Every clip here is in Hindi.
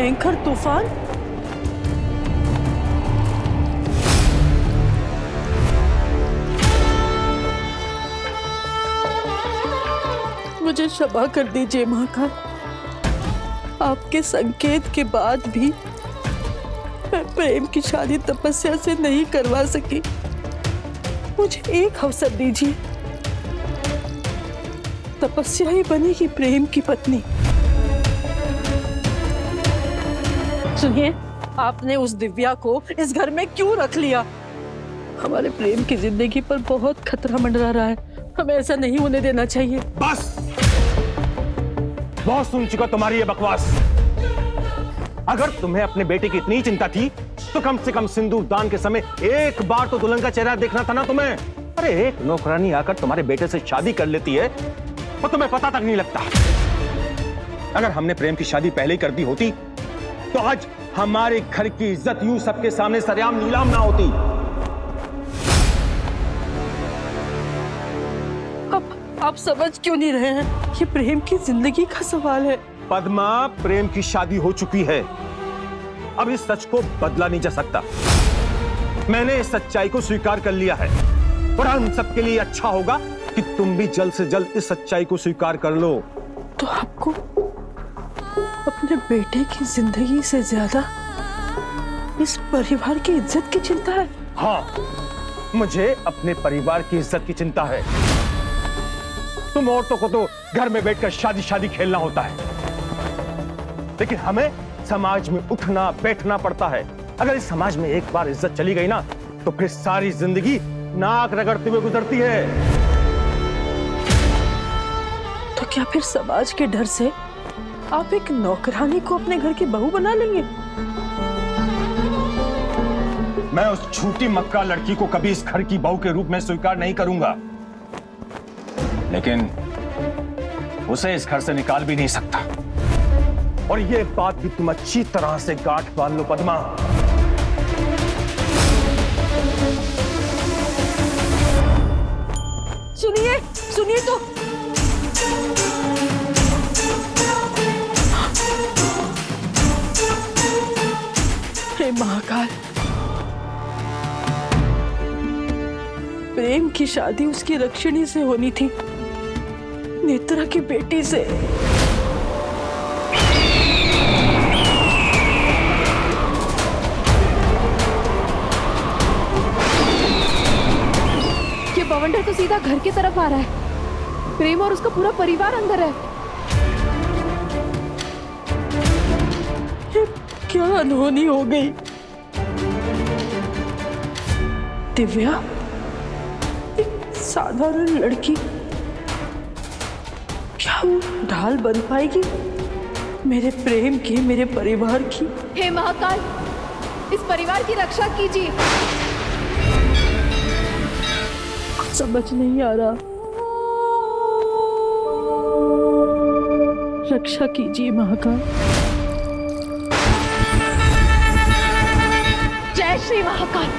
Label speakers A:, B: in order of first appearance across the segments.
A: भयंकर तूफान। मुझे क्षमा कर दीजिए महाकाल, आपके संकेत के बाद भी मैं प्रेम की शादी तपस्या से नहीं करवा सकी। मुझे एक अवसर दीजिए, तपस्या ही बनेगी प्रेम की पत्नी। सुनिए, आपने उस दिव्या को इस घर में क्यों रख लिया? हमारे प्रेम की जिंदगी पर बहुत खतरा मंडरा रहा है, हमें ऐसा नहीं होने देना चाहिए।
B: बस, बहुत सुन चुका तुम्हारी ये बकवास। अगर तुम्हें अपने बेटे की इतनी चिंता थी तो कम से कम सिंदूर दान के समय एक बार तो दुल्हन का चेहरा देखना था ना तुम्हें। अरे एक नौकरानी आकर तुम्हारे बेटे से शादी कर लेती है और तुम्हें पता तक नहीं लगता। अगर हमने प्रेम की शादी पहले ही कर दी होती तो आज हमारे घर की इज्जत यूं सबके सामने सरेआम नीलाम ना होती।
A: आप समझ क्यों नहीं रहे हैं? ये प्रेम की जिंदगी का सवाल है।
B: पद्मा, प्रेम की शादी हो चुकी है, अब इस सच को बदला नहीं जा सकता। मैंने इस सच्चाई को स्वीकार कर लिया है और हम सबके लिए अच्छा होगा कि तुम भी जल्द से जल्द इस सच्चाई को स्वीकार कर लो।
A: तो आपको अपने बेटे की जिंदगी से ज्यादा इस परिवार की इज्जत की चिंता है?
B: हाँ, मुझे अपने परिवार की इज्जत की चिंता है। तुम औरतों को तो घर में बैठकर शादी शादी खेलना होता है, लेकिन हमें समाज में उठना बैठना पड़ता है। अगर इस समाज में एक बार इज्जत चली गई ना तो फिर सारी जिंदगी नाक रगड़ते हुए गुजरती है।
A: तो क्या फिर समाज के डर से आप एक नौकरानी को अपने घर की बहू बना लेंगे?
B: मैं उस झूठी मक्का लड़की को कभी इस घर की बहू के रूप में स्वीकार नहीं करूंगा, लेकिन उसे इस घर से निकाल भी नहीं सकता। और ये बात भी तुम अच्छी तरह से गांठ बांध लो पद्मा।
A: सुनिए, सुनिए तो। हे महाकाल, प्रेम की शादी उसकी रक्षिणी से होनी थी, नेत्रा की बेटी से।
C: ये बवंडर तो सीधा घर की तरफ आ रहा है। प्रेम और उसका पूरा परिवार अंदर है।
A: ये क्या अनहोनी हो गई? दिव्या, एक साधारण लड़की, क्या वो ढाल बन पाएगी मेरे प्रेम की, मेरे परिवार की?
C: हे महाकाल, इस परिवार की रक्षा कीजिए।
A: समझ नहीं आ रहा। रक्षा कीजिए महाकाल।
C: जय श्री महाकाल।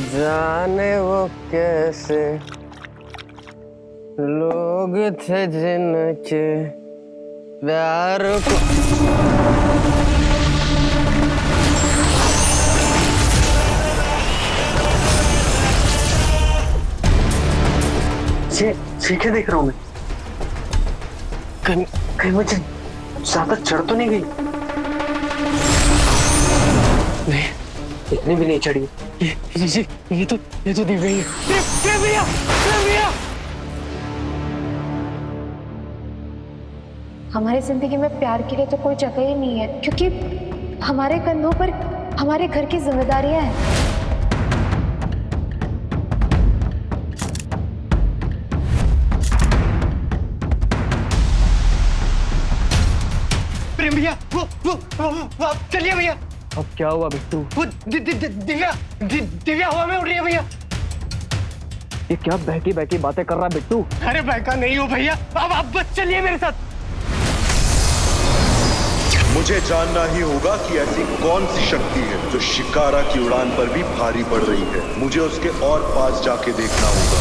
D: जाने वो कैसे लोग थे जिनके प्यार को ये क्या देख रहा हूँ मैं? कहीं कहीं मुझे ज्यादा चढ़ तो नहीं गई? नहीं, इतनी भी नहीं चढ़ी। ये तो दिव्या ही है। दिव्या!
C: हमारी जिंदगी में प्यार के लिए तो कोई जगह ही नहीं है, क्योंकि हमारे कंधों पर हमारे घर की जिम्मेदारियां हैं।
D: प्रेम भैया, वो चलिए भैया। अब क्या हुआ बिट्टू? वो दिव्या हवा में उड़ रही है भैया। ये क्या बहकी बहकी बातें कर रहा बिट्टू? अरे बहका नहीं हो भैया, अब बस चलिए मेरे साथ।
E: मुझे जानना ही होगा कि ऐसी कौन सी शक्ति है जो शिकारा की उड़ान पर भी भारी पड़ रही है। मुझे उसके और पास जाके देखना होगा।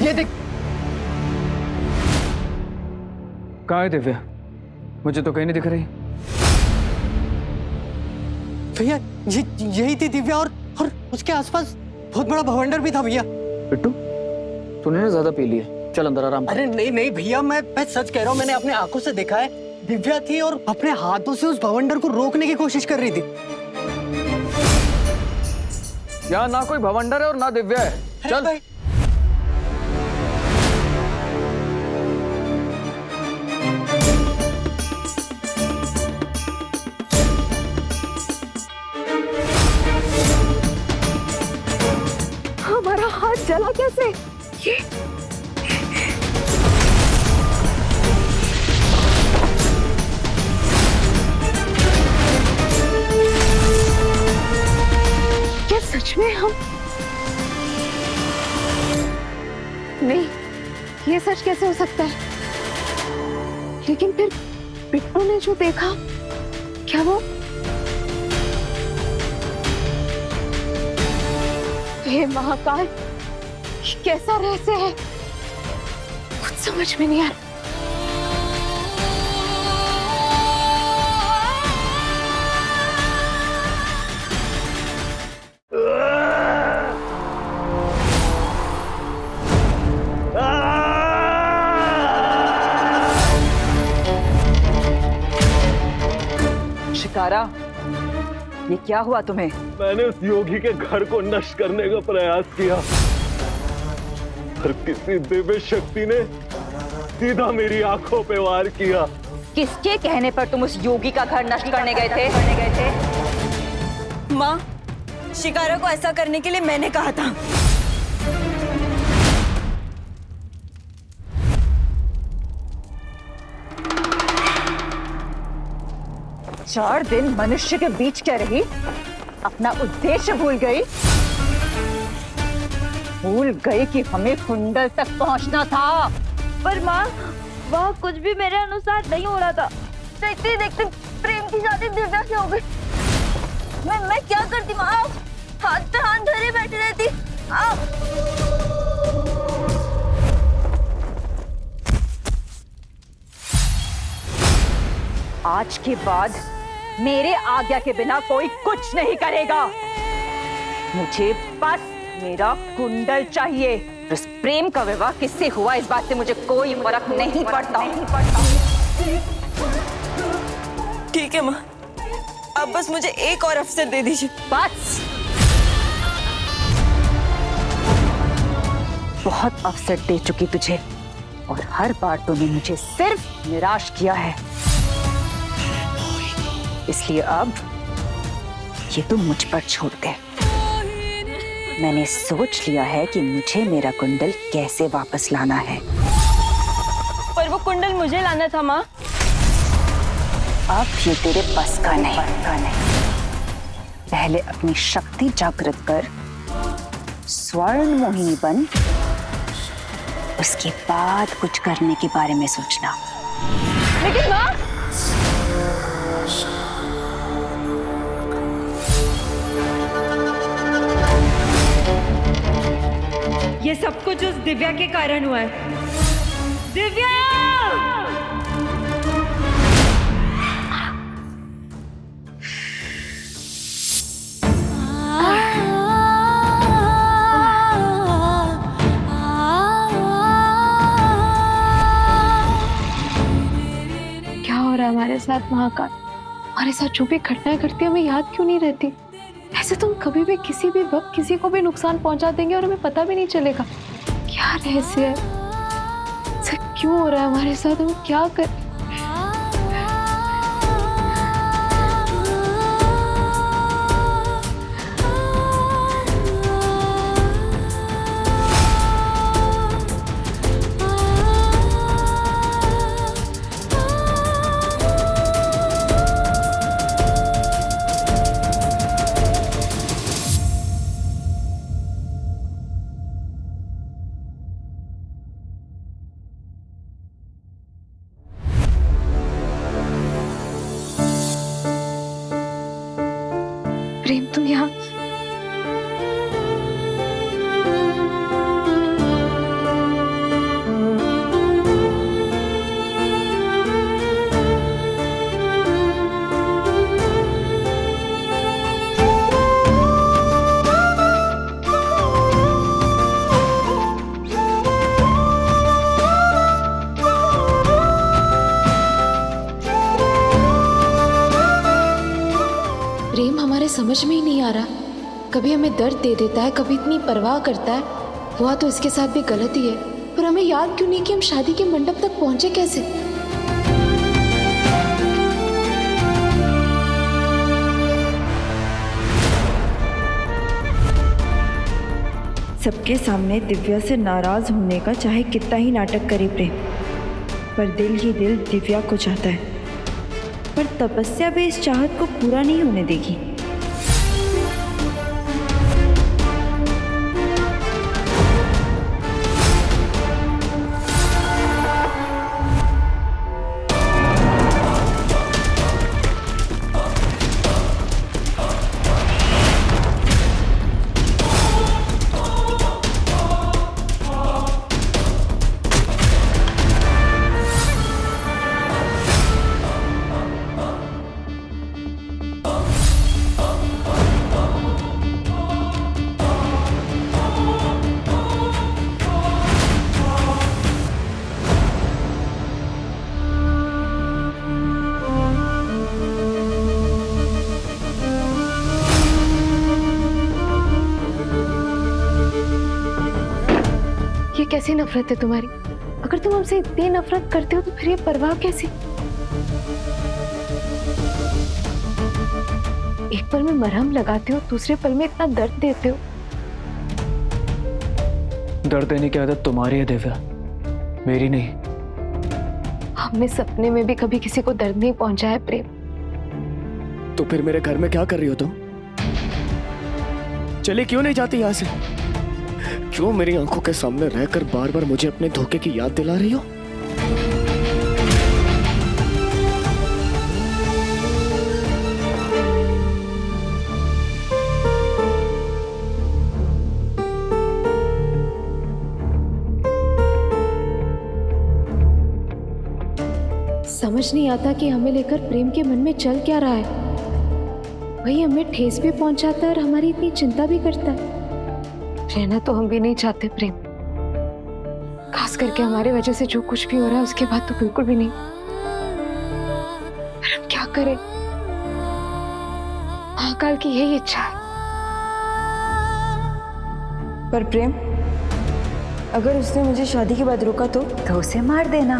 D: ये देख। कहाँ है दिव्या? मुझे तो कहीं नहीं दिख रही। भैया यही थी दिव्या, और उसके आसपास बहुत बड़ा भवंडर भी था भैया। बिट्टू, तूने ना ज्यादा पी लिया, चल अंदर आराम। अरे नहीं भैया, मैं सच कह रहा हूँ, मैंने अपने आंखों से देखा है। दिव्या थी और अपने हाथों से उस भवंडर को रोकने की कोशिश कर रही थी। यहाँ ना कोई भवंडर है और ना दिव्या है। चल।
C: हमारा हाथ जला कैसे? ये क्या सच में हम? नहीं, ये सच कैसे हो सकता है? लेकिन फिर बिट्टू ने जो देखा, क्या वो? हे महाकाल, कैसा रहस्य है, कुछ समझ में नहीं आ रहा।
F: शिकारा, ये क्या हुआ तुम्हें?
B: मैंने उस योगी के घर को नष्ट करने का प्रयास किया, पर किसी दिव्य शक्ति ने सीधा मेरी आंखों पे वार किया।
F: किसके कहने पर तुम उस योगी का घर नष्ट करने गए थे?
G: माँ, शिकारा को ऐसा करने के लिए मैंने कहा था।
F: 4 दिन मनुष्य के बीच क्या रही? अपना उद्देश्य भूल गई कि हमें कुंडल तक पहुंचना था।
G: पर माँ, वह कुछ भी मेरे अनुसार नहीं हो रहा था। देखते देखते प्रेम की शादी दिव्या से हो गई। मैं क्या करती माँ? हाथ पे हाथ धरे बैठी रहती।
F: आज के बाद मेरे आज्ञा के बिना कोई कुछ नहीं करेगा। मुझे बस मेरा कुंडल चाहिए। इस प्रेम का विवाह किससे हुआ, इस बात से मुझे कोई फर्क नहीं पड़ता।
G: ठीक है माँ, अब बस मुझे एक और अवसर दे दीजिए।
F: बस बहुत अवसर दे चुकी तुझे और हर बार तूने मुझे सिर्फ निराश किया है। इसलिए अब ये तू मुझ पर छोड़ दे। मैंने सोच लिया है कि मुझे मेरा कुंडल कैसे वापस लाना है।
G: पर वो कुंडल मुझे लाना था माँ।
F: अब ये तेरे बस का नहीं। पहले अपनी शक्ति जागृत कर स्वर्ण मोहिनी बन, उसके बाद कुछ करने के बारे में सोचना।
G: लेकिन माँ,
H: ये सब कुछ उस दिव्या के कारण हुआ है। दिव्या!
C: क्या हो रहा है हमारे साथ महाकाल? हमारे साथ जो भी घटनाएं घटती हमें याद क्यों नहीं रहती? ऐसे तो हम कभी भी किसी भी वक्त किसी को भी नुकसान पहुंचा देंगे और हमें पता भी नहीं चलेगा। क्या रहस्य है? ऐसा क्यों हो रहा है हमारे साथ? हम क्या कर... प्रेम, तुम यहाँ? प्रेम हमारे समझ में ही नहीं आ रहा। कभी हमें दर्द दे देता है, कभी इतनी परवाह करता है। हुआ तो इसके साथ भी गलत ही है, पर हमें याद क्यों नहीं कि हम शादी के मंडप तक पहुंचे कैसे?
H: सबके सामने दिव्या से नाराज होने का चाहे कितना ही नाटक करे प्रेम, पर दिल ही दिल दिव्या को चाहता है। पर तपस्या भी इस चाहत को पूरा नहीं होने देगी।
C: कैसी नफरत है तुम्हारी? अगर तुम हमसे इतनी नफरत करते हो तो फिर ये परवाह कैसी? एक पल में मरहम लगाते हो, दूसरे पल में इतना दर्द देते हो।
D: दर्द देने की आदत तुम्हारी है दिव्या, मेरी नहीं।
C: हमने सपने में भी कभी किसी को दर्द नहीं पहुंचाया है प्रेम।
D: तो फिर मेरे घर में क्या कर रही हो तुम? चले क्यों नहीं जाती यहाँ से? क्यों मेरी आंखों के सामने रहकर बार बार मुझे अपने धोखे की याद दिला रही हो?
C: समझ नहीं आता कि हमें लेकर प्रेम के मन में चल क्या रहा है। वही हमें ठेस भी पहुंचाता है और हमारी इतनी चिंता भी करता है। रहना तो हम भी नहीं चाहते प्रेम, खास करके हमारे वजह से जो कुछ भी हो रहा है उसके बाद तो बिल्कुल भी नहीं। पर हम क्या करें? महाकाल की यही इच्छा है।
H: पर प्रेम, अगर उसने मुझे शादी के बाद रोका तो
F: उसे मार देना।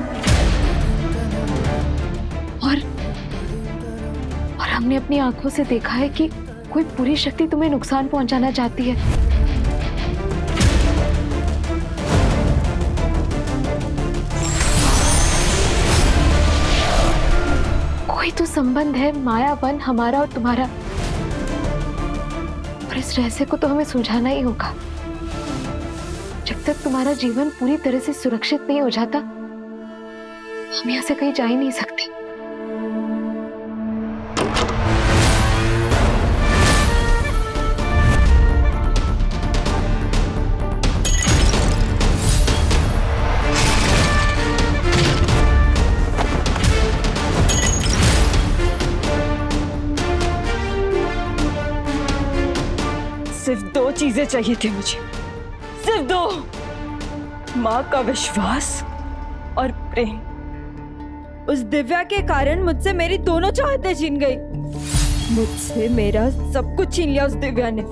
C: और हमने अपनी आंखों से देखा है कि कोई बुरी शक्ति तुम्हें नुकसान पहुंचाना चाहती है। कोई तो संबंध है मायावन हमारा और तुम्हारा, और इस रहस्य को तो हमें सुलझाना ही होगा। जब तक तुम्हारा जीवन पूरी तरह से सुरक्षित नहीं हो जाता, हम यहाँ से कहीं जा ही नहीं सकते।
G: सिर्फ 2 चीजें चाहिए थी मुझे, सिर्फ 2, माँ का विश्वास और प्रेम। उस दिव्या के कारण मुझसे मेरी दोनों चाहतें छीन गई। मुझसे मेरा सब कुछ छीन लिया उस दिव्या ने।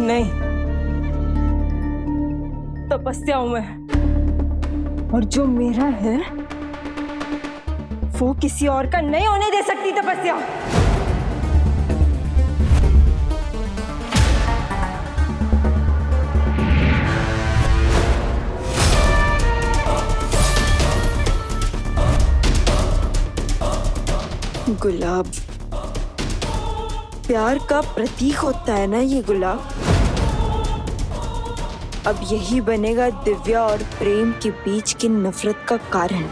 G: नहीं, तपस्या हूं मैं, और जो मेरा है वो किसी और का नहीं होने दे सकती तपस्या।
H: गुलाब प्यार का प्रतीक होता है ना ये गुलाब। अब यही बनेगा दिव्या और प्रेम के बीच की नफरत का कारण।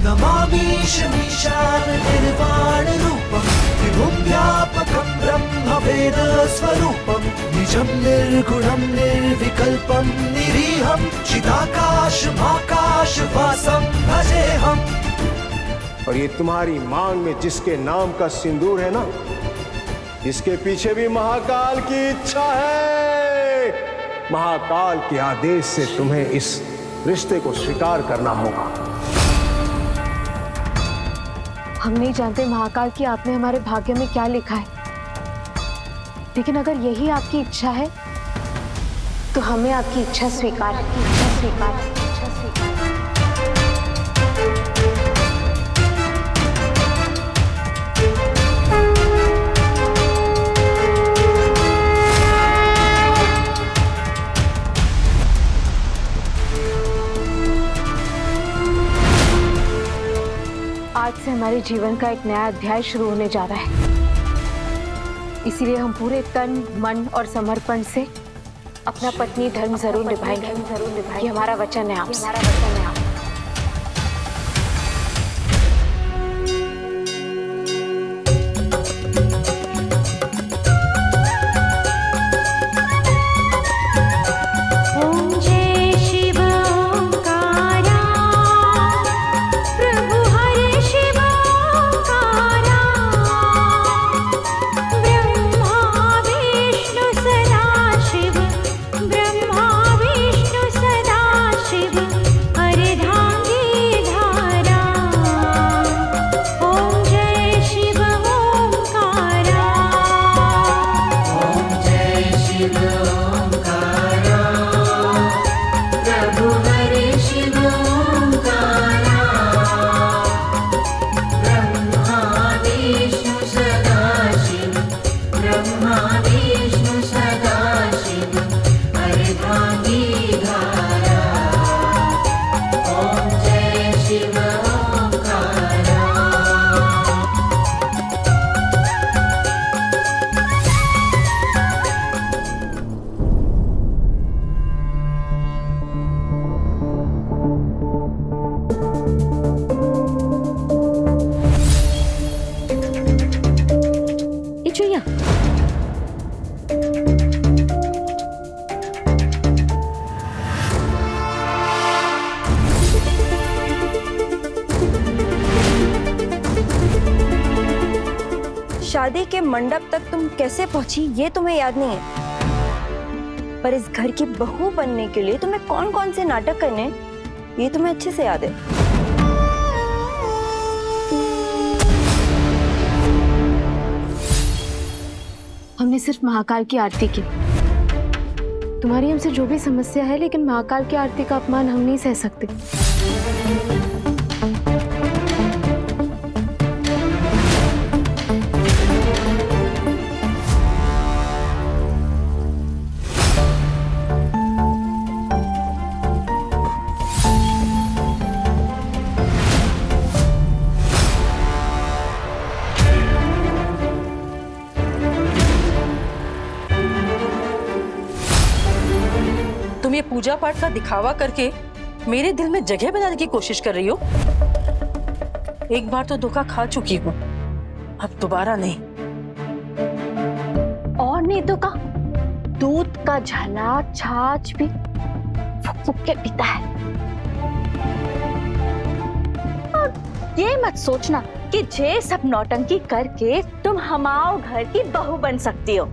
I: नमामीशमीशान निर्वाण रूपम विभुं व्यापकं ब्रह्म वेद स्वरूपम निजं निर्गुणं निर्विकल्पं निरीहं चिदाकाशमाकाश वासं भजेहम्।
J: और ये तुम्हारी मांग में जिसके नाम का सिंदूर है ना, इसके पीछे भी महाकाल की इच्छा है। महाकाल के आदेश से तुम्हें इस रिश्ते को स्वीकार करना होगा।
C: हम नहीं जानते महाकाल की आपने हमारे भाग्य में क्या लिखा है, लेकिन अगर यही आपकी इच्छा है तो हमें आपकी इच्छा स्वीकार है। आज से हमारे जीवन का एक नया अध्याय शुरू होने जा रहा है, इसीलिए हम पूरे तन मन और समर्पण से अपना पत्नी धर्म जरूर निभाएंगे। ये हमारा वचन है आपसे।
G: शादी के मंडप तक तुम कैसे पहुंची ये तुम्हें याद नहीं है, पर इस घर की बहू बनने के लिए तुम्हें कौन कौन से नाटक करने ये तुम्हें अच्छे से याद है।
C: हमने सिर्फ महाकाल की आरती की। तुम्हारी हमसे जो भी समस्या है, लेकिन महाकाल की आरती का अपमान हम नहीं सह सकते।
A: तुम ये पूजा पाठ का दिखावा करके मेरे दिल में जगह बनाने की कोशिश कर रही हो। एक बार तो धोखा खा चुकी हूँ, अब दोबारा नहीं।
C: और नहीं तो का दूध का झला छाछ भी फुक फुक के पीता है।
G: और ये मत सोचना कि जे सब नौटंकी करके तुम हमाओ घर की बहू बन सकती हो।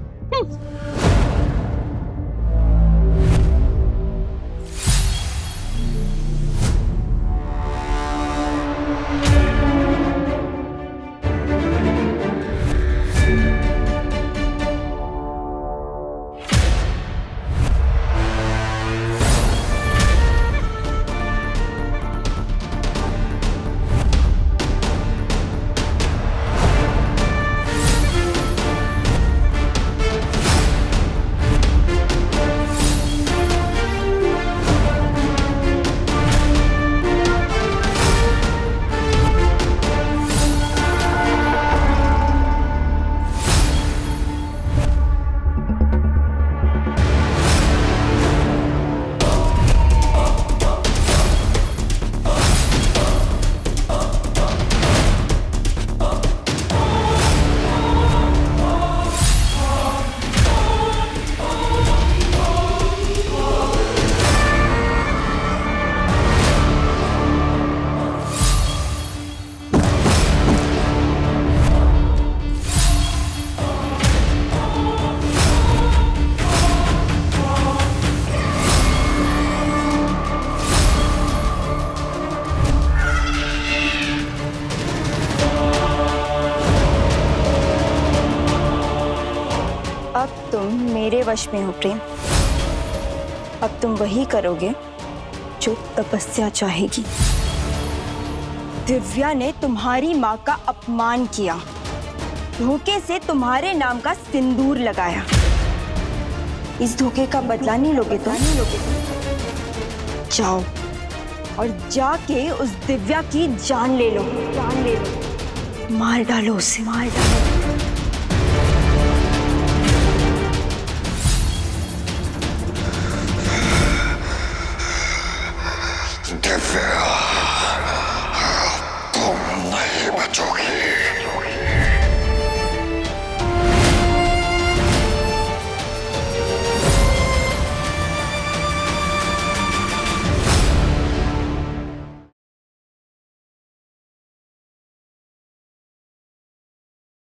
G: अब तुम मेरे वश में हो प्रेम। अब तुम वही करोगे जो तपस्या चाहेगी। दिव्या ने तुम्हारी माँ का अपमान किया, धोखे से तुम्हारे नाम का सिंदूर लगाया। इस धोखे का बदला नहीं लोगे तुम। जाओ और जाके उस दिव्या की जान ले लो, मार डालो उसे, मार डालो।